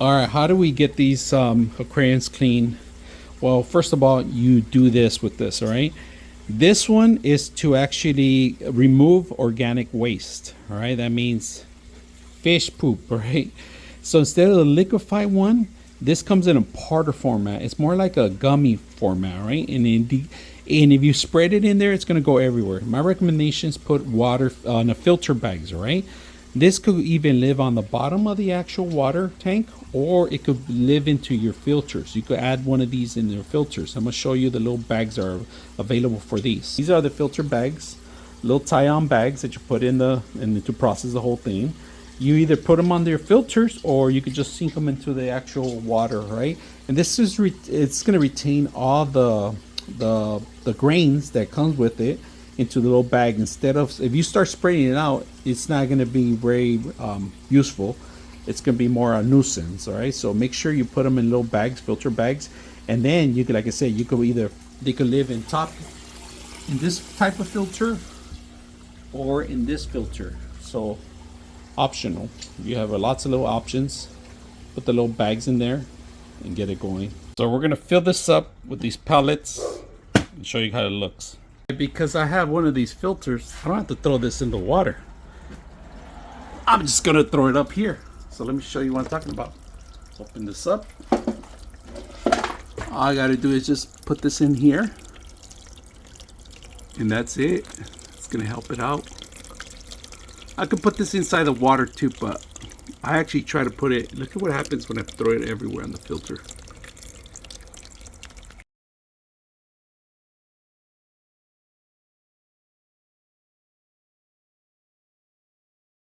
All right, how do we get these aquariums clean? Well, first of all, you do this with this, all right? This one is to actually remove organic waste, all right? That means fish poop, right? So instead of the liquefied one, this comes in a powder format. It's more like a gummy format, right? And if you spread it in there, it's gonna go everywhere. My recommendations: put water on the filter bags, all right? This could even live on the bottom of the actual water tank, or it could live into your filters. You could add one of these in your filters. I'm gonna show you the little bags are available for these. These are the filter bags, little tie-on bags that you put in to process the whole thing. You either put them on your filters, or you could just sink them into the actual water, right? And this is it's gonna retain all the grains that comes with it into the little bag. Instead of, if you start spraying it out, it's not going to be very useful. It's going to be more a nuisance. All right, so make sure you put them in little bags, filter bags, and then you could, like I said, you could either, they could live in this type of filter or in this filter. So optional. You have lots of little options. Put the little bags in there and get it going. So we're gonna fill this up with these pellets and show you how it looks. Because I have one of these filters, I don't have to throw this in the water. I'm just gonna throw it up here. So let me show you what I'm talking about. Open this up. All I gotta do is just put this in here, and that's it. It's gonna help it out. I could put this inside the water too, but I actually try to put it, look at what happens when I throw it everywhere on the filter.